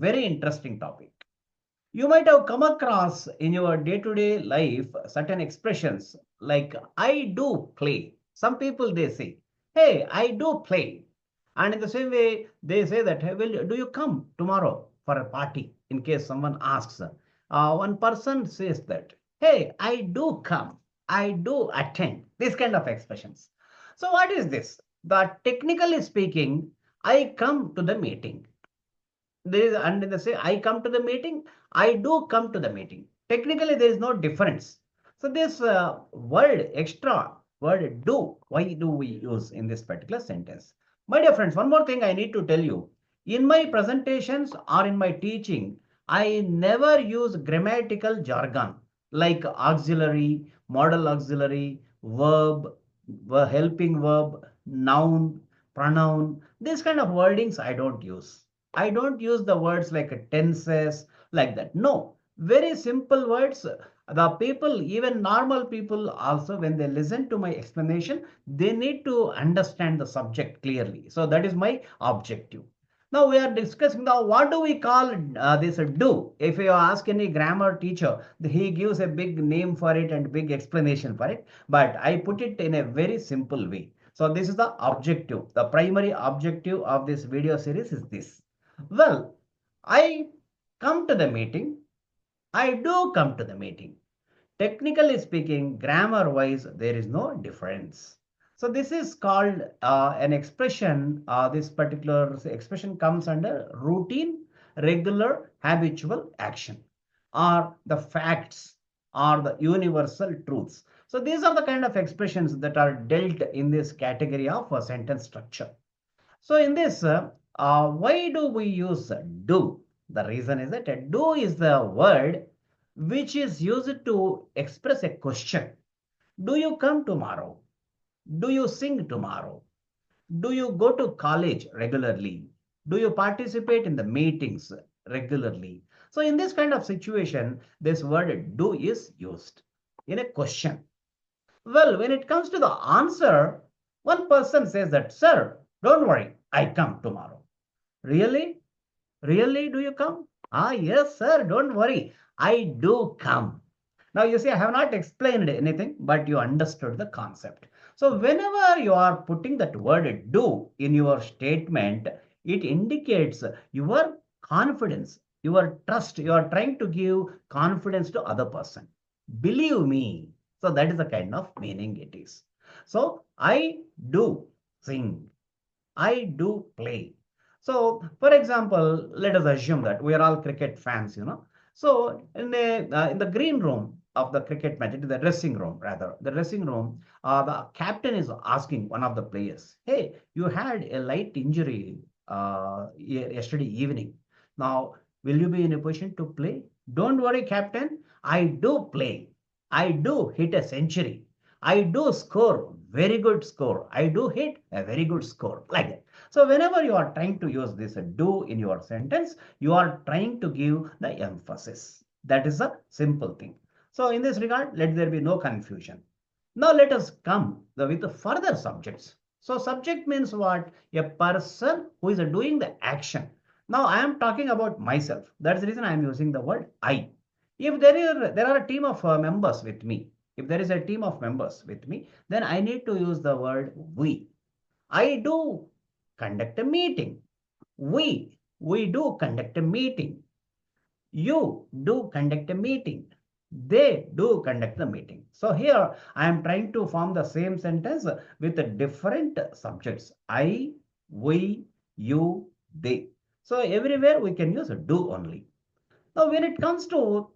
Very interesting topic. You might have come across in your day-to-day life certain expressions like I do play. Some people they say, hey, I do play. And in the same way, they say that, hey, will, do you come tomorrow for a party? In case someone asks, one person says that, hey, I do come, I do attend. These kind of expressions. So what is this? That technically speaking, I come to the meeting. There is, and in the say I come to the meeting, I do come to the meeting. Technically, there is no difference. So this word extra word do, why do we use in this particular sentence? My dear friends, one more thing I need to tell you. In my presentations or in my teaching, I never use grammatical jargon like auxiliary, modal auxiliary, verb, helping verb, noun, pronoun. This kind of wordings I don't use. I don't use the words like tenses, like that. No, very simple words. The people, even normal people also, when they listen to my explanation, they need to understand the subject clearly. So that is my objective. Now we are discussing now what do we call this do. If you ask any grammar teacher, he gives a big name for it and big explanation for it. But I put it in a very simple way. So this is the objective. The primary objective of this video series is this. Well, I come to the meeting. I do come to the meeting. Technically speaking, grammar wise, there is no difference. So this is called an expression. This particular expression comes under routine, regular, habitual action, or the facts, or the universal truths. So these are the kind of expressions that are dealt in this category of a sentence structure. So in this, why do we use do? The reason is that do is the word which is used to express a question. Do you come tomorrow? Do you sing tomorrow? Do you go to college regularly? Do you participate in the meetings regularly? So in this kind of situation, this word do is used in a question. Well, when it comes to the answer, one person says that, sir, don't worry, I come tomorrow. Really? Really, do you come? Ah, yes, sir, don't worry, I do come. Now, you see, I have not explained anything, but you understood the concept. So, whenever you are putting that word do in your statement, it indicates your confidence, your trust. You are trying to give confidence to other person. Believe me. So, that is the kind of meaning it is. So, I do sing. I do play. So, for example, let us assume that we are all cricket fans. So, in the green room of the cricket match, it is the dressing room rather, the dressing room, the captain is asking one of the players, "Hey, you had a light injury yesterday evening. Now, will you be in a position to play?" "Don't worry, captain. I do play. I do hit a century. I do score very good score. I do hit a very good score," like that. So whenever you are trying to use this do in your sentence, you are trying to give the emphasis. That is a simple thing. So in this regard, let there be no confusion. Now let us come with the further subjects. So subject means what? A person who is doing the action. Now I am talking about myself. That's the reason I am using the word I. If there are a team of members with me, if there is a team of members with me, then I need to use the word we. I do conduct a meeting. We do conduct a meeting. You do conduct a meeting. They do conduct the meeting. So here I am trying to form the same sentence with the different subjects. I, we, you, they. So everywhere we can use do only. Now when it comes to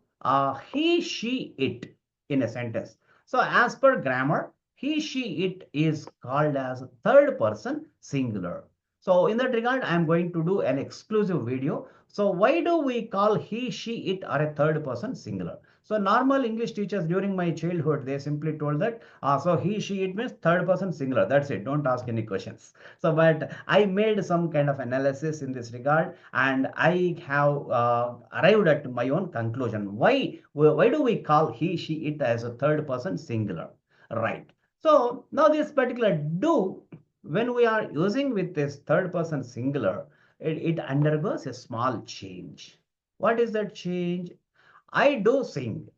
he, she, it in a sentence. So as per grammar, he, she, it is called as third person singular. So in that regard, I am going to do an exclusive video. So why do we call he, she, it are a third person singular? So normal English teachers during my childhood, they simply told that, so he, she, it means third person singular. That's it. Don't ask any questions. So, but I made some kind of analysis in this regard, and I have arrived at my own conclusion. Why do we call he, she, it as a third person singular? Right. So now this particular do, when we are using with this third person singular, it undergoes a small change. What is that change? I do sing.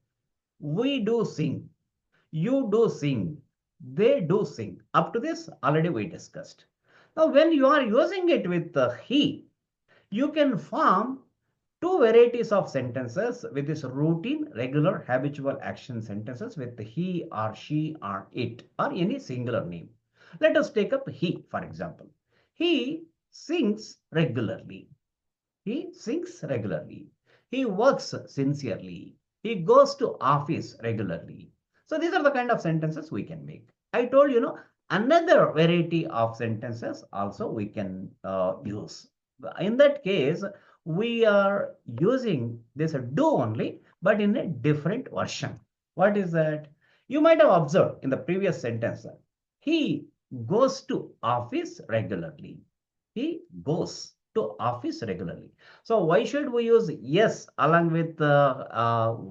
We do sing. You do sing. They do sing. Up to this, already we discussed. Now, when you are using it with the he, you can form two varieties of sentences with this routine, regular, habitual action sentences with he or she or it or any singular name. Let us take up he, for example. He sings regularly. He sings regularly. He works sincerely. He goes to office regularly. So these are the kind of sentences we can make. I told another variety of sentences also we can use. In that case, we are using this do only, but in a different version. What is that? You might have observed in the previous sentence, he goes to office regularly. He goes to office regularly. So why should we use yes along with the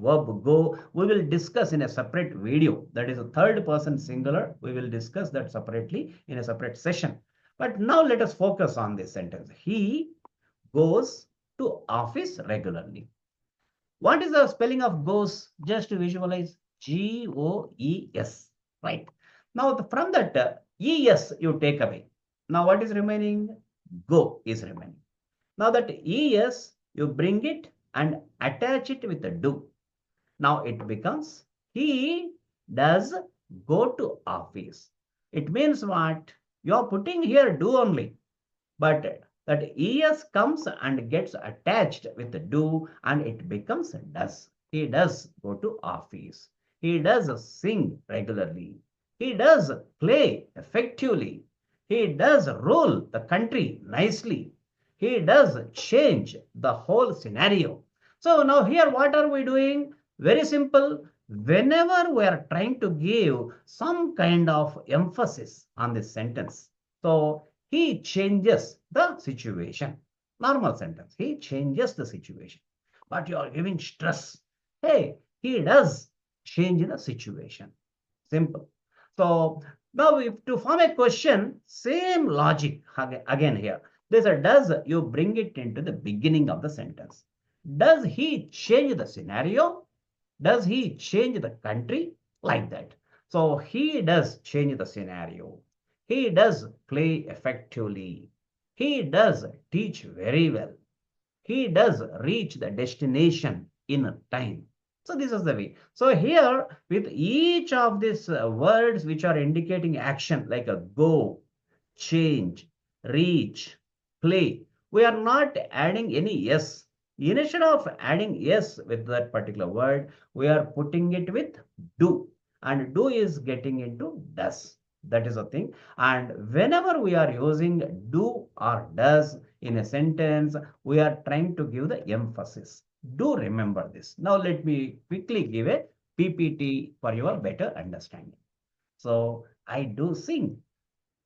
verb go? We will discuss in a separate video. That is a third person singular. We will discuss that separately in a separate session. But now let us focus on this sentence. He goes to office regularly. What is the spelling of goes? Just to visualize. G-O-E-S. Right. Now from that E-S you take away. Now what is remaining? Go is remaining. Now that es, you bring it and attach it with the do. Now it becomes he does go to office. It means what? You are putting here do only. But that es comes and gets attached with the do and it becomes does. He does go to office. He does sing regularly. He does play effectively. He does rule the country nicely. He does change the whole scenario. So now here what are we doing? Very simple. Whenever we are trying to give some kind of emphasis on this sentence, so he changes the situation. Normal sentence. He changes the situation. But you are giving stress. Hey, he does change the situation. Simple. So now if to form a question, same logic again here. There's a does, you bring it into the beginning of the sentence. Does he change the scenario? Does he change the country? Like that. So he does change the scenario. He does play effectively. He does teach very well. He does reach the destination in time. So this is the way. So here with each of these words which are indicating action like a go, change, reach, play, we are not adding any yes. Instead of adding yes with that particular word, we are putting it with do. And do is getting into does. That is a thing. And whenever we are using do or does in a sentence, we are trying to give the emphasis. Do remember this. Now let me quickly give a PPT for your better understanding. So I do sing.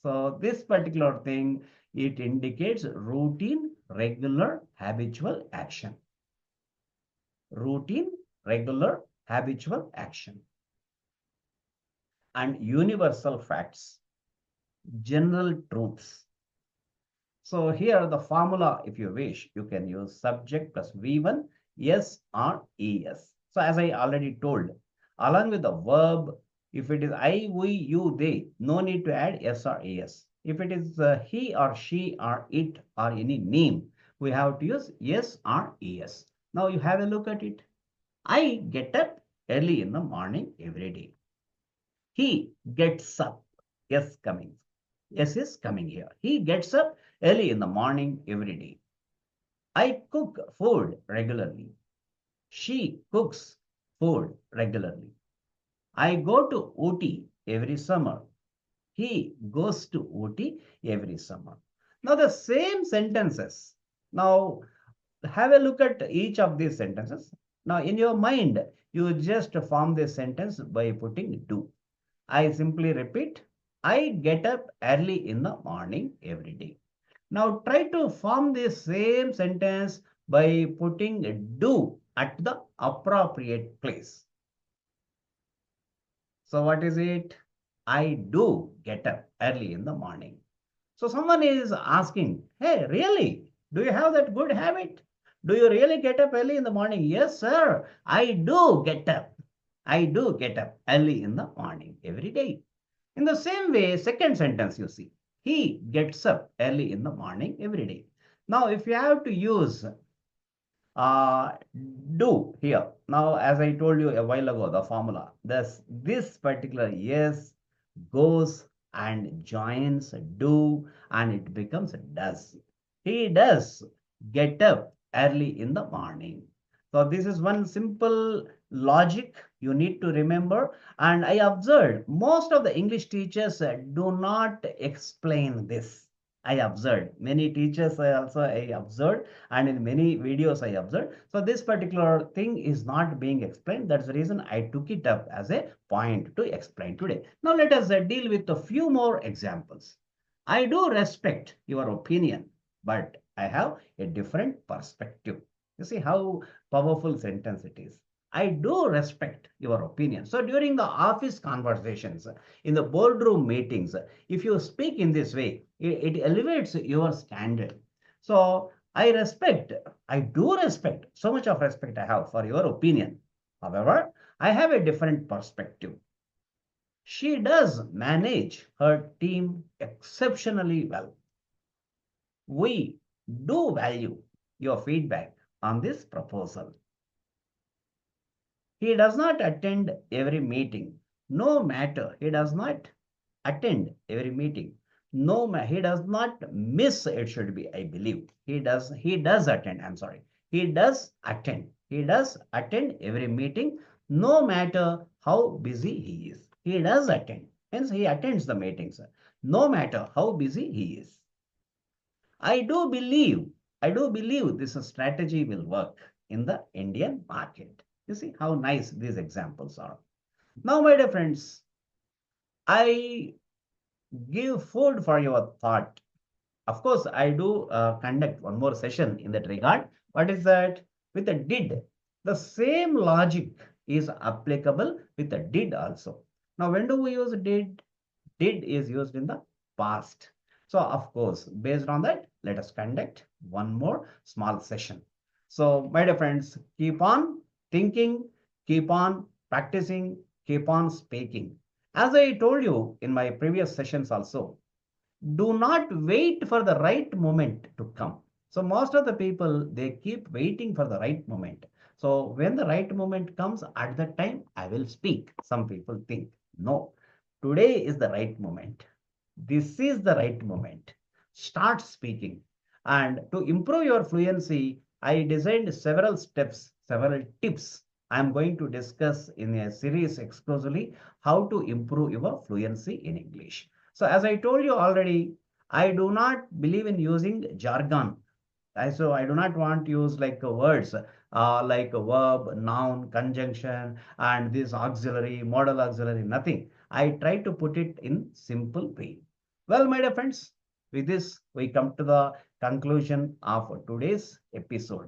So this particular thing, it indicates routine, regular, habitual action. Routine, regular, habitual action. And universal facts, general truths. So here the formula, if you wish, you can use subject plus V1, yes or es. So as I already told, along with the verb, if it is I, we, you, they, no need to add s or es. If it is he or she or it or any name, we have to use yes or es. Now you have a look at it. I get up early in the morning every day. He gets up. Yes, coming. Yes is coming here. He gets up early in the morning every day. I cook food regularly. She cooks food regularly. I go to Ooty every summer. He goes to Ooty every summer. Now the same sentences. Now have a look at each of these sentences. Now in your mind, you just form this sentence by putting do. I simply repeat, I get up early in the morning every day. Now try to form the same sentence by putting do at the appropriate place. So what is it? I do get up early in the morning. So someone is asking, hey, really? Do you have that good habit? Do you really get up early in the morning? Yes, sir. I do get up. I do get up early in the morning every day. In the same way, second sentence you see, he gets up early in the morning every day. Now, if you have to use uh, do here. Now, as I told you a while ago, the formula, this particular yes goes and joins do and it becomes does. He does get up early in the morning. So this is one simple logic you need to remember. And I observed most of the English teachers do not explain this. I observed many teachers I observed, and in many videos I observed. So this particular thing is not being explained. That's the reason I took it up as a point to explain today. Now let us deal with a few more examples. I do respect your opinion, but I have a different perspective. You see how powerful sentence it is. I do respect your opinion. So during the office conversations, in the boardroom meetings, if you speak in this way, it elevates your standard. So I do respect, so much of respect I have for your opinion. However, I have a different perspective. She does manage her team exceptionally well. We do value your feedback on this proposal. He does not attend every meeting, no matter. He does not attend every meeting. No, he does not miss. It should be, I believe. He does attend. I'm sorry. He does attend. He does attend every meeting, no matter how busy he is. He does attend. Hence, he attends the meetings, no matter how busy he is. I do believe this strategy will work in the Indian market. You see how nice these examples are. Now, my dear friends, I give food for your thought. Of course, I do conduct one more session in that regard. What is that? With the did, the same logic is applicable with the did also. Now, when do we use did? Did is used in the past. So, of course, based on that, let us conduct one more small session. So, my dear friends, keep on thinking, keep on practicing, keep on speaking. As I told you in my previous sessions also, do not wait for the right moment to come. So most of the people, they keep waiting for the right moment. So when the right moment comes, at that time, I will speak. Some people think, no, today is the right moment. This is the right moment. Start speaking. And to improve your fluency, I designed several steps, several tips. I'm going to discuss in a series exclusively how to improve your fluency in English. So as I told you already, I do not believe in using jargon. So I do not want to use like words like a verb, noun, conjunction, and this auxiliary, modal auxiliary, nothing. I try to put it in simple way. Well, my dear friends, with this, we come to the conclusion of today's episode.